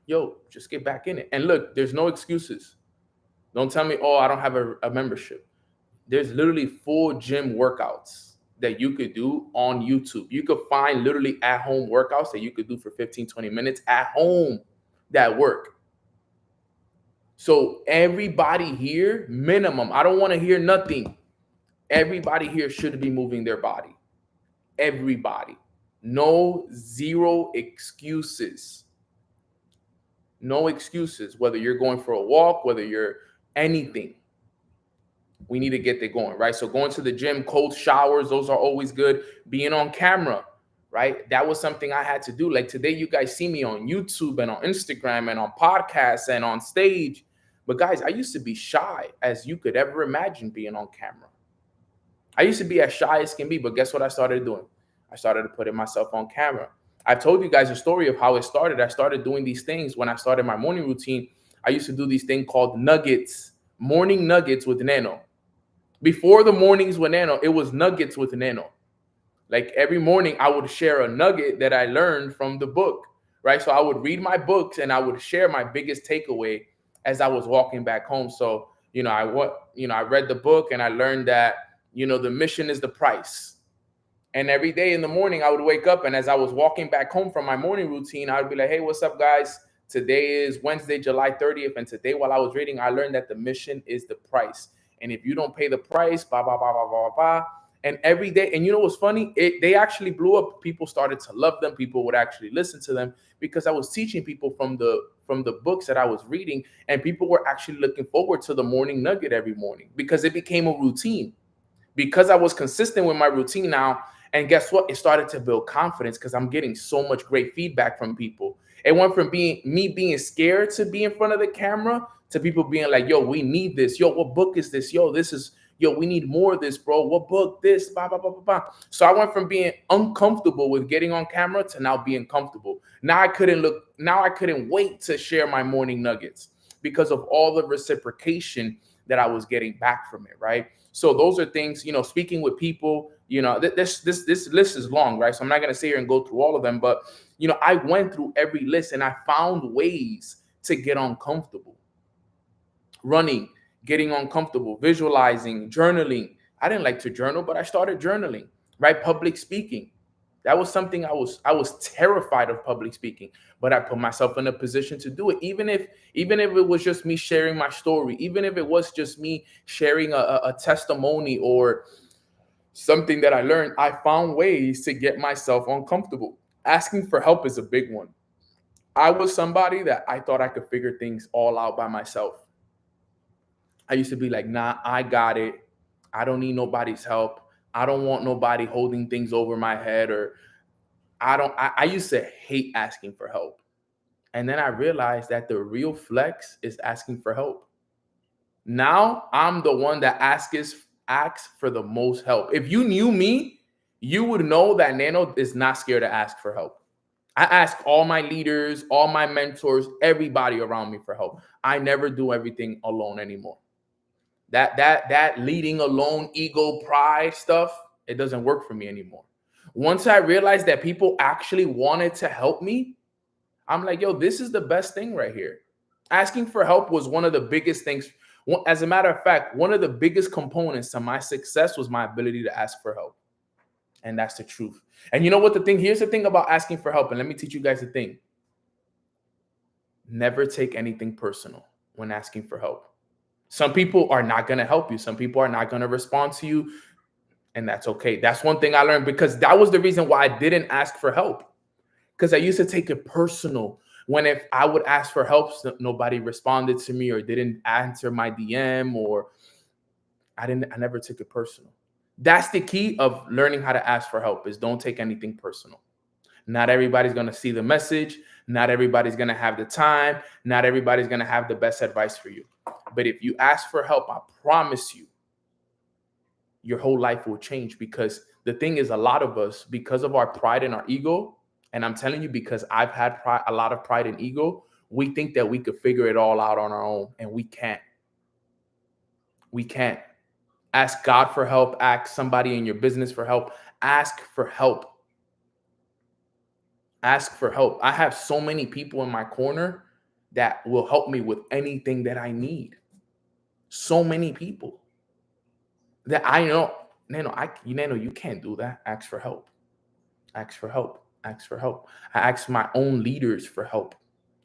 Speaker 1: yo, just get back in it. And look, there's no excuses. Don't tell me, oh, I don't have a membership. There's literally full gym workouts that you could do on YouTube. You could find literally at-home workouts that you could do for 15, 20 minutes at home that work. So everybody here, minimum, I don't want to hear nothing. Everybody here should be moving their body. Everybody. No, zero excuses. No excuses, whether you're going for a walk, whether you're anything. We need to get that going, right? So going to the gym, cold showers, those are always good. Being on camera, right? That was something I had to do. Like today, you guys see me on YouTube and on Instagram and on podcasts and on stage. But guys, I used to be shy as you could ever imagine being on camera. I used to be as shy as can be, but guess what I started doing? I started putting myself on camera. I've told you guys a story of how it started. I started doing these things when I started my morning routine. I used to do these things called nuggets, morning nuggets with Nano. Before the mornings with Nano, it was nuggets with Nano. Like every morning, I would share a nugget that I learned from the book, right? So I would read my books and I would share my biggest takeaway as I was walking back home. So, I read the book and I learned that, the mission is the price. And every day in the morning, I would wake up, and as I was walking back home from my morning routine, I would be like, hey, what's up, guys? Today is Wednesday, July 30th. And today, while I was reading, I learned that the mission is the price. And if you don't pay the price, blah, blah, blah, blah, blah, blah. And every day, and you know what's funny? They actually blew up. People started to love them. People would actually listen to them because I was teaching people from the books that I was reading, and people were actually looking forward to the morning nugget every morning because it became a routine. Because I was consistent with my routine now, and guess what? It started to build confidence because I'm getting so much great feedback from people. It went from being scared to be in front of the camera to people being like, yo, we need this. Yo, what book is this? Yo, we need more of this, bro. What book? This, blah, blah, blah, blah, blah. So I went from being uncomfortable with getting on camera to now being comfortable. Now I couldn't wait to share my morning nuggets because of all the reciprocation that I was getting back from it, right? So those are things, speaking with people, this list is long, right? So I'm not going to sit here and go through all of them, but, I went through every list and I found ways to get uncomfortable. Running, getting uncomfortable, visualizing, journaling. I didn't like to journal, but I started journaling, right? Public speaking. That was something I was terrified of, public speaking, but I put myself in a position to do it. Even if it was just me sharing my story, even if it was just me sharing a testimony or something that I learned, I found ways to get myself uncomfortable. Asking for help is a big one. I was somebody that I thought I could figure things all out by myself. I used to be like, nah, I got it. I don't need nobody's help. I don't want nobody holding things over my head, or I used to hate asking for help. And then I realized that the real flex is asking for help. Now I'm the one that asks for the most help. If you knew me, you would know that Nano is not scared to ask for help. I ask all my leaders, all my mentors, everybody around me for help. I never do everything alone anymore. That leading alone, ego, pride stuff, it doesn't work for me anymore. Once I realized that people actually wanted to help me, I'm like, yo, this is the best thing right here. Asking for help was one of the biggest things. As a matter of fact, one of the biggest components to my success was my ability to ask for help. And that's the truth. And you know what here's the thing about asking for help. And let me teach you guys a thing. Never take anything personal when asking for help. Some people are not going to help you. Some people are not going to respond to you. And that's okay. That's one thing I learned, because that was the reason why I didn't ask for help. Because I used to take it personal. When if I would ask for help, nobody responded to me or didn't answer my DM, or I never took it personal. That's the key of learning how to ask for help, is don't take anything personal. Not everybody's going to see the message. Not everybody's going to have the time. Not everybody's going to have the best advice for you. But if you ask for help, I promise you, your whole life will change. Because the thing is, a lot of us, because of our pride and our ego, and I'm telling you, because I've had a lot of pride and ego, we think that we could figure it all out on our own, and we can't. We can't. Ask God for help. Ask somebody in your business for help. Ask for help. Ask for help. I have so many people in my corner that will help me with anything that I need. So many people that I know, Nano, you can't do that. Ask for help. Ask for help. Ask for help. I ask my own leaders for help.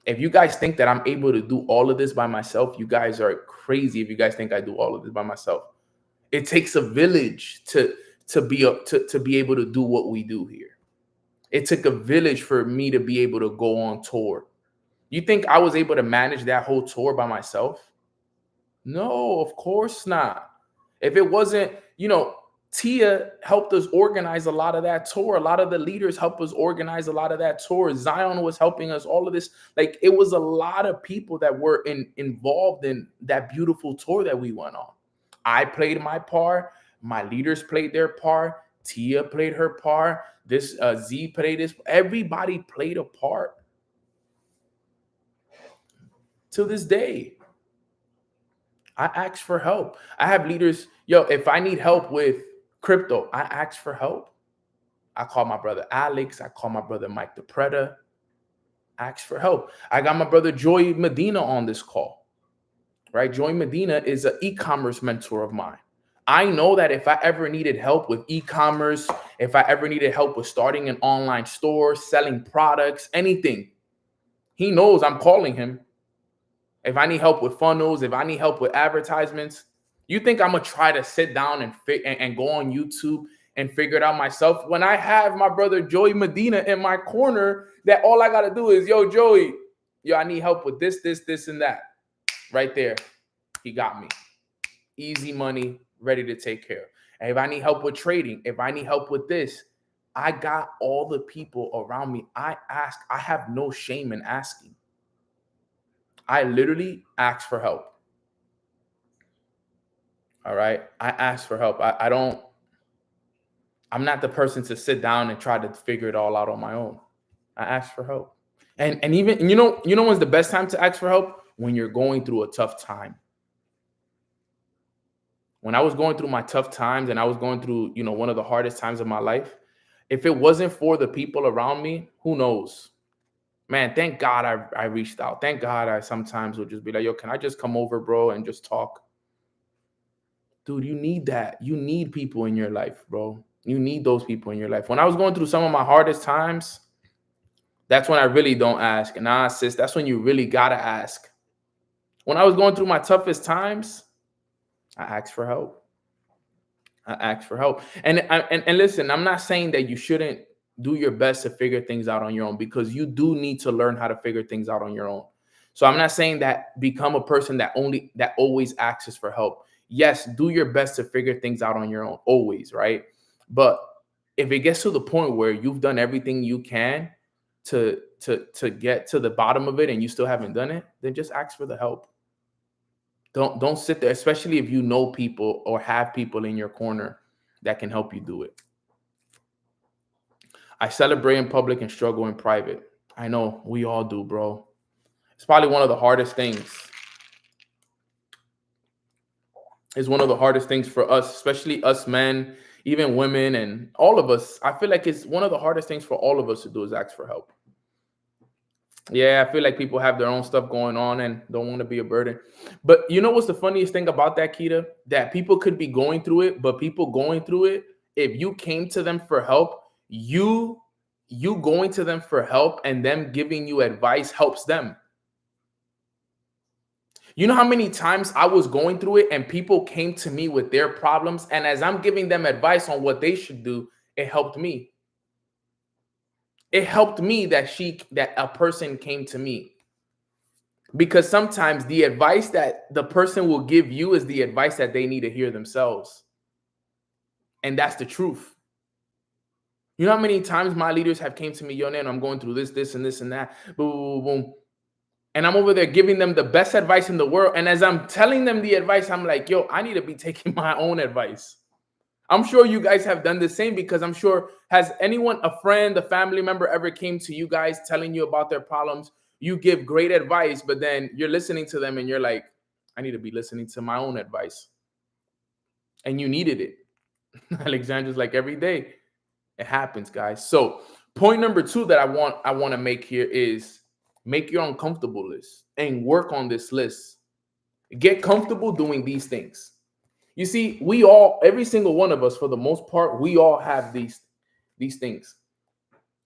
Speaker 1: If you guys think that I'm able to do all of this by myself, you guys are crazy. If you guys think I do all of this by myself, it takes a village to be able to do what we do here. It took a village for me to be able to go on tour. You think I was able to manage that whole tour by myself? No, of course not. If it wasn't, Tia helped us organize a lot of that tour. A lot of the leaders helped us organize a lot of that tour. Zion was helping us, all of this. Like, it was a lot of people that were involved in that beautiful tour that we went on. I played my part. My leaders played their part. Tia played her part. This Z played this. Everybody played a part. To this day, I ask for help. I have leaders. If I need help with crypto, I ask for help. I call my brother Alex. I call my brother Mike DePreda. Ask for help. I got my brother Joy Medina on this call. Right? Joy Medina is an e-commerce mentor of mine. I know that if I ever needed help with e-commerce, if I ever needed help with starting an online store, selling products, anything, he knows I'm calling him. If I need help with funnels, if I need help with advertisements, you think I'm going to try to sit down and go on YouTube and figure it out myself when I have my brother Joey Medina in my corner, that all I got to do is, Joey, I need help with this, and that. Right there. He got me. Easy money, ready to take care. And if I need help with trading, if I need help with this, I got all the people around me. I ask. I have no shame in asking. I literally ask for help. All right. I ask for help. I'm not the person to sit down and try to figure it all out on my own. I ask for help. And even, when's the best time to ask for help? When you're going through a tough time. When I was going through my tough times and I was going through, one of the hardest times of my life, if it wasn't for the people around me, who knows? Man, thank God I reached out. Thank God I sometimes would just be like, can I just come over, bro, and just talk? Dude, you need that. You need people in your life, bro. You need those people in your life. When I was going through some of my hardest times, that's when I really don't ask. And nah, sis, that's when you really gotta ask. When I was going through my toughest times, I asked for help. I asked for help. And listen, I'm not saying that you shouldn't do your best to figure things out on your own, because you do need to learn how to figure things out on your own. So I'm not saying that become a person that always asks for help. Yes, do your best to figure things out on your own, always, right? But if it gets to the point where you've done everything you can to get to the bottom of it and you still haven't done it, then just ask for the help. Don't sit there, especially if you know people or have people in your corner that can help you do it. I celebrate in public and struggle in private. I know we all do, bro. It's probably one of the hardest things. It's one of the hardest things for us, especially us men, even women, and all of us. I feel like it's one of the hardest things for all of us to do is ask for help. Yeah, I feel like people have their own stuff going on and don't want to be a burden. But you know what's the funniest thing about that, Keita? That people could be going through it, but people going through it, if you came to them for help, you going to them for help and them giving you advice helps them. You know how many times I was going through it and people came to me with their problems, and as I'm giving them advice on what they should do, it helped me. It helped me that a person came to me. Because sometimes the advice that the person will give you is the advice that they need to hear themselves. And that's the truth. You know how many times my leaders have came to me, yo, man, I'm going through this, and this, and that. Boom, boom, boom. And I'm over there giving them the best advice in the world. And as I'm telling them the advice, I'm like, yo, I need to be taking my own advice. I'm sure you guys have done the same, because I'm sure, has anyone, a friend, a family member ever came to you guys telling you about their problems? You give great advice, but then you're listening to them and you're like, I need to be listening to my own advice. And you needed it. Alexandra's like, every day. It happens, guys. So point number 2 that I want to make here is make your uncomfortable list and work on this list. Get comfortable doing these things. You see, we all, every single one of us, for the most part, we all have these things.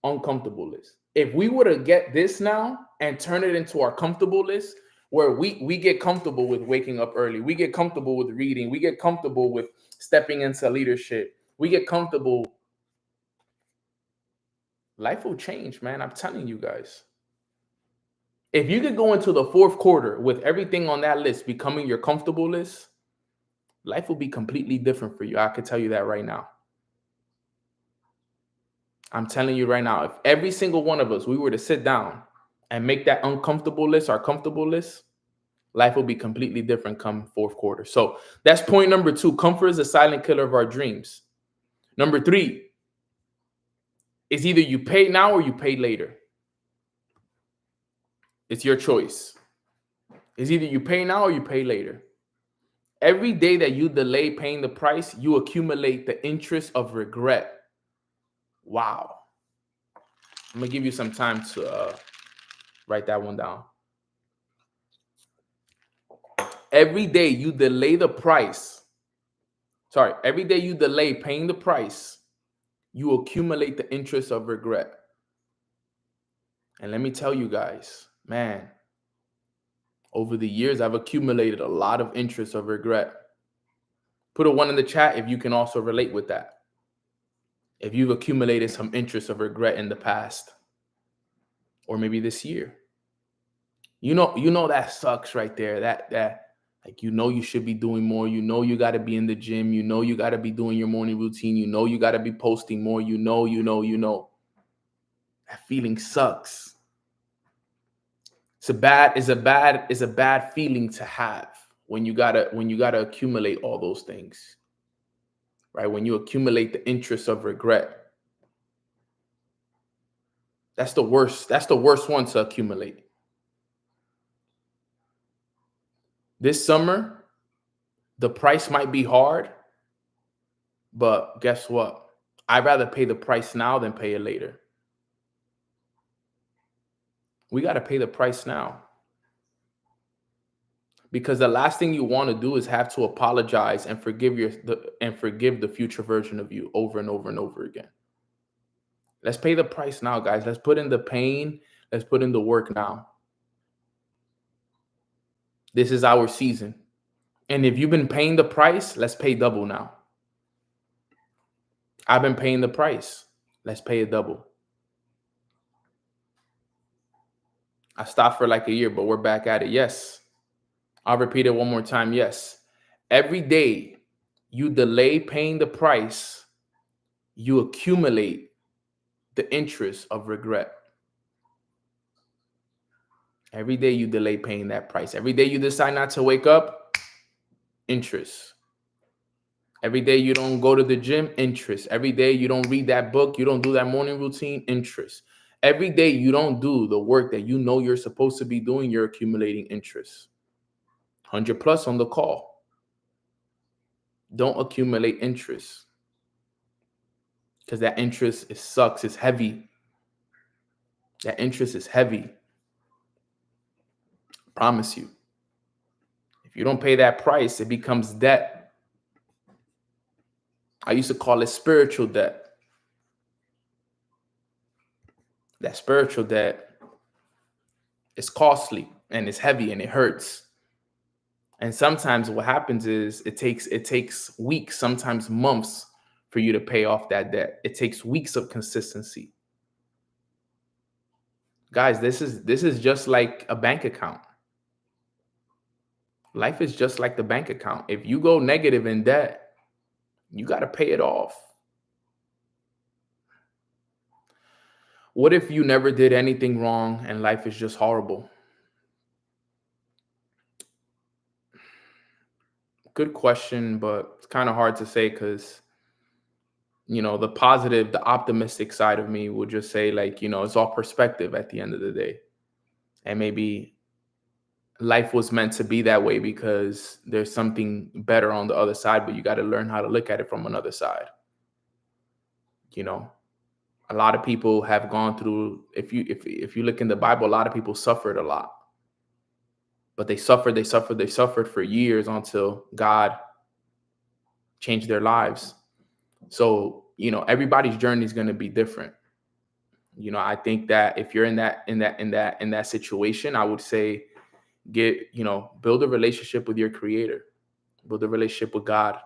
Speaker 1: Uncomfortable list. If we were to get this now and turn it into our comfortable list, where we get comfortable with waking up early, we get comfortable with reading, we get comfortable with stepping into leadership, we get comfortable, life will change, man. I'm telling you guys. If you could go into the 4th quarter with everything on that list becoming your comfortable list, life will be completely different for you. I can tell you that right now. I'm telling you right now, if every single one of us, we were to sit down and make that uncomfortable list our comfortable list, life will be completely different come 4th quarter. So that's point number 2. Comfort is a silent killer of our dreams. Number 3 is either you pay now or you pay later. It's your choice. It's either you pay now or you pay later. Every day that you delay paying the price, you accumulate the interest of regret. Wow. I'm going to give you some time to write that one down. Every day you delay the price. Every day you delay paying the price, you accumulate the interest of regret. And let me tell you guys, man, over the years, I've accumulated a lot of interest of regret. Put a 1 in the chat if you can also relate with that. If you've accumulated some interest of regret in the past, or maybe this year, you know that sucks right there. That like, you should be doing more. You got to be in the gym. You got to be doing your morning routine. You got to be posting more. That feeling sucks. It's a bad feeling to have when you gotta accumulate all those things, right? When you accumulate the interest of regret, that's the worst. That's the worst one to accumulate. This summer, the price might be hard, but guess what? I'd rather pay the price now than pay it later. We got to pay the price now. because the last thing you want to do is have to apologize and forgive the future version of you over and over and over again. Let's pay the price now, guys. Let's put in the pain. Let's put in the work now. This is our season. And if you've been paying the price, let's pay double now. I've been paying the price. Let's pay it double. I stopped for like a year, but we're back at it. Yes. I'll repeat it one more time. Yes. Every day you delay paying the price, you accumulate the interest of regret. Every day you delay paying that price. Every day you decide not to wake up, interest. Every day you don't go to the gym, interest. Every day you don't read that book, you don't do that morning routine, interest. Every day you don't do the work that you know you're supposed to be doing, you're accumulating interest. 100 plus on the call. Don't accumulate interest, because that interest, it sucks. It's heavy. That interest is heavy. I promise you. If you don't pay that price, it becomes debt. I used to call it spiritual debt. That spiritual debt is costly and it's heavy and it hurts. And sometimes what happens is it takes weeks, sometimes months for you to pay off that debt. It takes weeks of consistency. Guys, this is just like a bank account. Life is just like the bank account. If you go negative in debt, you got to pay it off. What if you never did anything wrong and life is just horrible? Good question, but it's kind of hard to say because, the positive, the optimistic side of me would just say, like, it's all perspective at the end of the day. And maybe life was meant to be that way because there's something better on the other side, but you got to learn how to look at it from another side. A lot of people have gone through, if you look in the Bible, a lot of people suffered a lot. But they suffered for years until God changed their lives. So, everybody's journey is going to be different. I think that if you're in that situation, I would say build a relationship with your creator, build a relationship with God,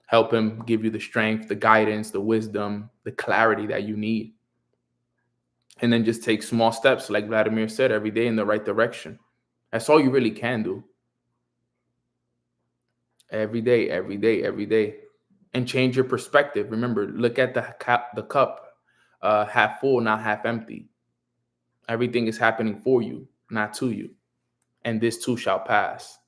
Speaker 1: help him give you the strength, the guidance, the wisdom, the clarity that you need. And then just take small steps, like Vladimir said, every day in the right direction. That's all you really can do. Every day. And change your perspective. Remember, look at the cup half full, not half empty. Everything is happening for you, not to you. And this too shall pass.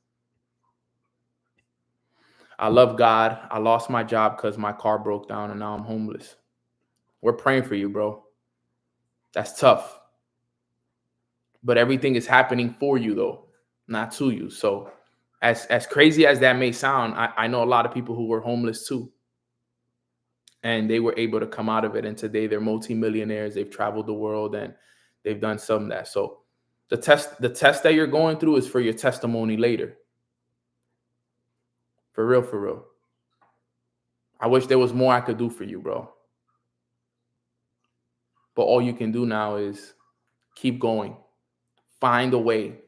Speaker 1: I love God. I lost my job because my car broke down and now I'm homeless. We're praying for you, bro. That's tough. But everything is happening for you, though, not to you. So as crazy as that may sound, I know a lot of people who were homeless too. And they were able to come out of it. And today they're multimillionaires. They've traveled the world and they've done some of that. So the test that you're going through is for your testimony later. For real, for real. I wish there was more I could do for you, bro. But all you can do now is keep going. Find a way.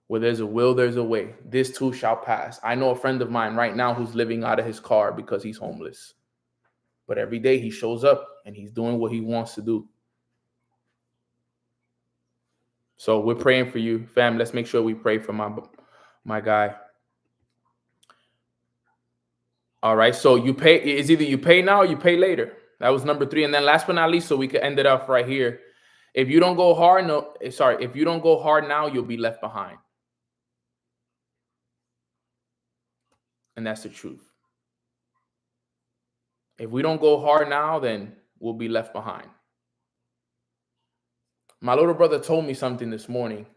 Speaker 1: Where there's a will, there's a way. This too shall pass. I know a friend of mine right now who's living out of his car because he's homeless. But every day he shows up and he's doing what he wants to do. So we're praying for you, fam. Let's make sure we pray for my guy. All right. So you pay. It's either you pay now or you pay later. That was number 3. And then last but not least, so we can end it up right here. If you don't go hard, if you don't go hard now, you'll be left behind. And that's the truth. If we don't go hard now, then we'll be left behind. My little brother told me something this morning.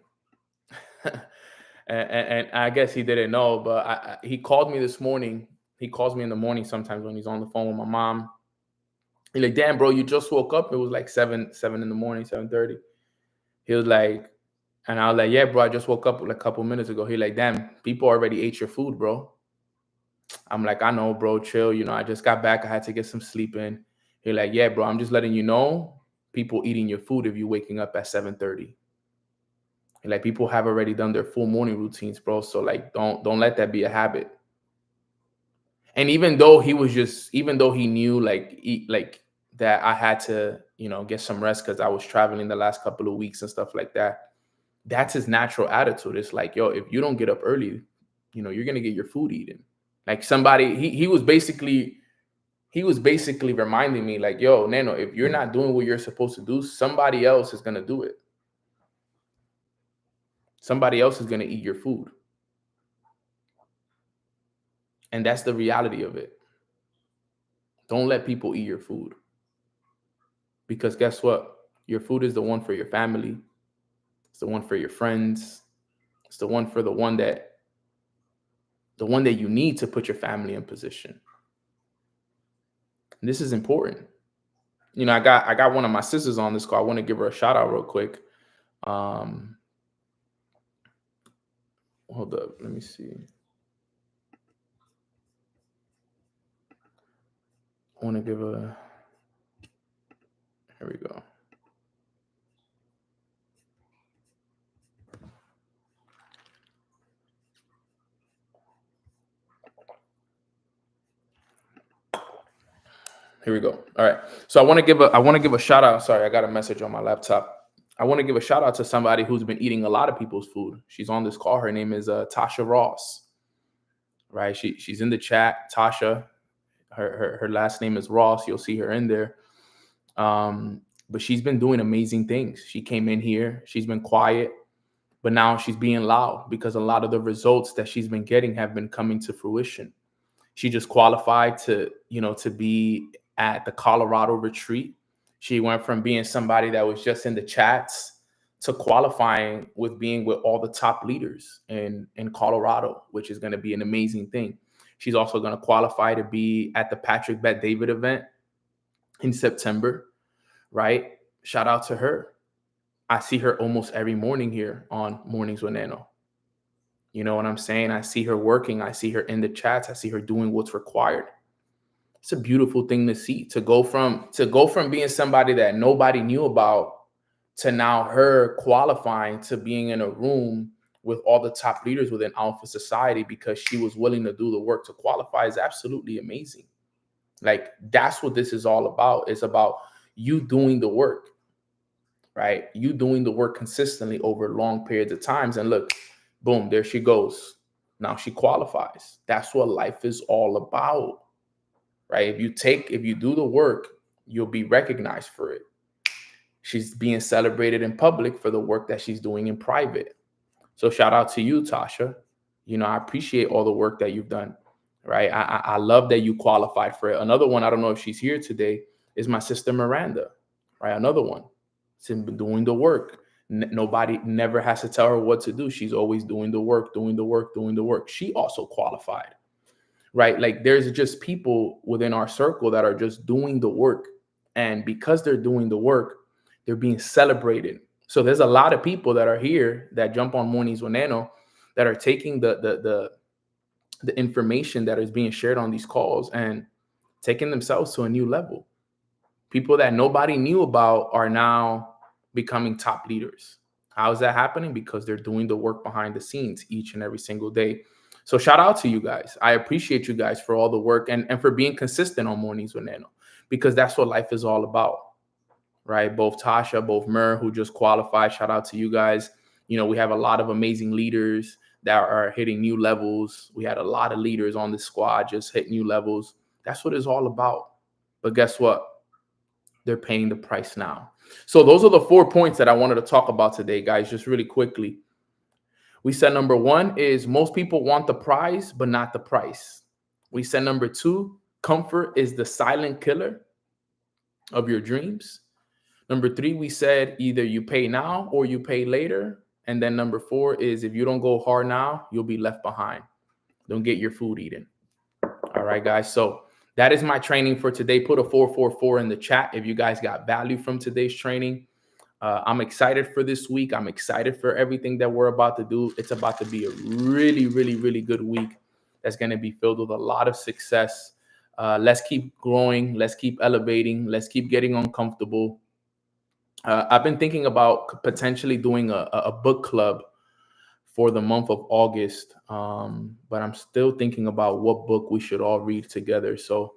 Speaker 1: and I guess he didn't know, but he called me this morning. He calls me in the morning sometimes when he's on the phone with my mom. He's like, damn, bro, you just woke up. It was like 7 in the morning, 7:30. He was like, And I was like, yeah, bro, I just woke up like a couple minutes ago. He like, damn, people already ate your food, bro. I'm like, I know, bro, chill. You know, I just got back. I had to get some sleep in. He like, yeah, bro, I'm just letting you know, people eating your food if you waking up at 7:30. Like, people have already done their full morning routines, bro. So like, don't let that be a habit. And even though even though he knew like that I had to, you know, get some rest because I was traveling the last couple of weeks and stuff like that, that's his natural attitude. It's like, yo, if you don't get up early, you know, you're gonna get your food eaten. Like, somebody, he was basically reminding me, like, yo, Nano, if you're not doing what you're supposed to do, somebody else is gonna do it. Somebody else is gonna eat your food. And that's the reality of it. Don't let people eat your food. Because guess what? Your food is the one for your family. It's the one for your friends. It's the one for the one that you need to put your family in position. And this is important. You know, I got one of my sisters on this call. I want to give her a shout out real quick. Hold up, let me see. I want to give a. Here we go. Here we go. All right. So I want to give a shout out. Sorry, I got a message on my laptop. I want to give a shout out to somebody who's been eating a lot of people's food. She's on this call. Her name is Tasha Ross. Right. She's in the chat. Tasha. Her last name is Ross. You'll see her in there. But she's been doing amazing things. She came in here. She's been quiet, but now she's being loud because a lot of the results that she's been getting have been coming to fruition. She just qualified to be at the Colorado retreat. She went from being somebody that was just in the chats to qualifying with being with all the top leaders in Colorado, which is going to be an amazing thing. She's also going to qualify to be at the Patrick Bet David event in September, right? Shout out to her. I see her almost every morning here on Mornings with Nano. You know what I'm saying? I see her working. I see her in the chats. I see her doing what's required. It's a beautiful thing to see, to go from being somebody that nobody knew about to now her qualifying to being in a room with all the top leaders within Alpha Society because she was willing to do the work to qualify is absolutely amazing. Like, that's what this is all about. It's about you doing the work, right? You doing the work consistently over long periods of times. And look, boom, there she goes. Now she qualifies. That's what life is all about, right? If you do the work, you'll be recognized for it. She's being celebrated in public for the work that she's doing in private. So shout out to you, Tasha. You know, I appreciate all the work that you've done, right? I love that you qualified for it. Another one, I don't know if she's here today, is my sister Miranda, right? Another one. She's been doing the work. Nobody never has to tell her what to do. She's always doing the work, doing the work, doing the work. She also qualified, right? Like, there's just people within our circle that are just doing the work. And because they're doing the work, they're being celebrated. So there's a lot of people that are here that jump on Mornings with Nano that are taking the information that is being shared on these calls and taking themselves to a new level. People that nobody knew about are now becoming top leaders. How is that happening? Because they're doing the work behind the scenes each and every single day. So shout out to you guys. I appreciate you guys for all the work and for being consistent on Mornings with Nano, because that's what life is all about, right? Both Tasha, both Mer, who just qualified. Shout out to you guys. You know, we have a lot of amazing leaders that are hitting new levels. We had a lot of leaders on the squad just hit new levels. That's what it's all about. But guess what? They're paying the price now. So those are the 4 points that I wanted to talk about today, guys, just really quickly. We said number 1 is most people want the prize, but not the price. We said number 2, comfort is the silent killer of your dreams. Number 3, we said either you pay now or you pay later. And then number 4 is if you don't go hard now, you'll be left behind. Don't get your food eaten. All right, guys. So that is my training for today. Put a 444 in the chat if you guys got value from today's training. I'm excited for this week. I'm excited for everything that we're about to do. It's about to be a really, really, really good week that's going to be filled with a lot of success. Let's keep growing. Let's keep elevating. Let's keep getting uncomfortable. I've been thinking about potentially doing a book club for the month of August, but I'm still thinking about what book we should all read together. So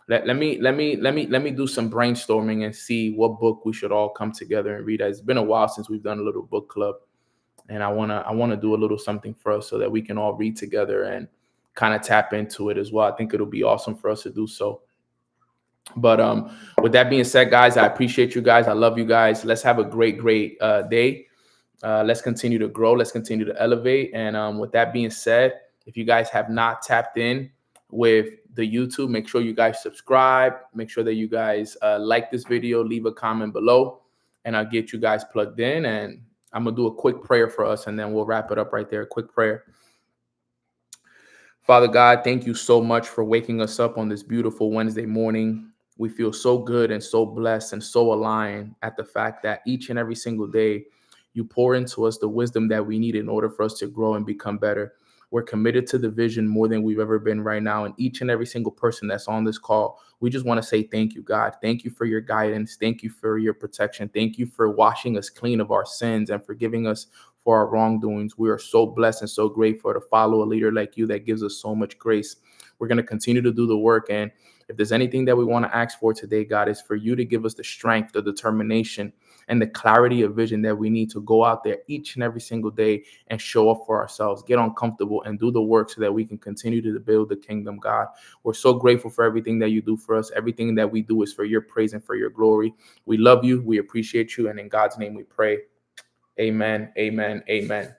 Speaker 1: let me do some brainstorming and see what book we should all come together and read. It's been a while since we've done a little book club, and I wanna do a little something for us so that we can all read together and kind of tap into it as well. I think it'll be awesome for us to do so. But with that being said, guys, I appreciate you guys. I love you guys. Let's have a great day. Let's continue to grow. Let's continue to elevate. And with that being said, if you guys have not tapped in with the YouTube, make sure you guys subscribe. Make sure that you guys like this video, leave a comment below, and I'll get you guys plugged in. And I'm going to do a quick prayer for us, and then we'll wrap it up right there. Quick prayer. Father God, thank you so much for waking us up on this beautiful Wednesday morning. We feel so good and so blessed and so aligned at the fact that each and every single day you pour into us the wisdom that we need in order for us to grow and become better. We're committed to the vision more than we've ever been right now. And each and every single person that's on this call, we just want to say thank you, God. Thank you for your guidance. Thank you for your protection. Thank you for washing us clean of our sins and forgiving us for our wrongdoings. We are so blessed and so grateful to follow a leader like you that gives us so much grace. We're going to continue to do the work. And if there's anything that we want to ask for today, God, is for you to give us the strength, the determination, and the clarity of vision that we need to go out there each and every single day and show up for ourselves, get uncomfortable, and do the work so that we can continue to build the kingdom, God. We're so grateful for everything that you do for us. Everything that we do is for your praise and for your glory. We love you. We appreciate you. And in God's name we pray. Amen. Amen. Amen.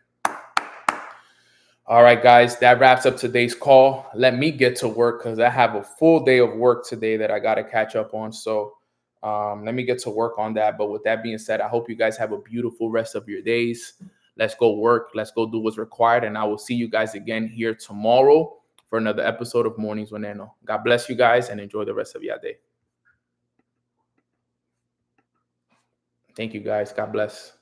Speaker 1: All right, guys, that wraps up today's call. Let me get to work because I have a full day of work today that I got to catch up on. So let me get to work on that. But with that being said, I hope you guys have a beautiful rest of your days. Let's go work. Let's go do what's required. And I will see you guys again here tomorrow for another episode of Mornings with Nano. God bless you guys and enjoy the rest of your day. Thank you, guys. God bless.